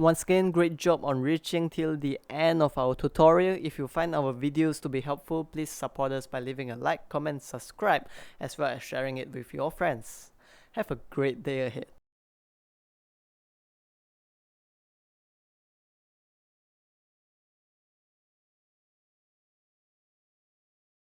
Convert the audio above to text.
Once again, great job on reaching till the end of our tutorial. If you find our videos to be helpful, please support us by leaving a like, comment, subscribe, as well as sharing it with your friends. Have a great day ahead.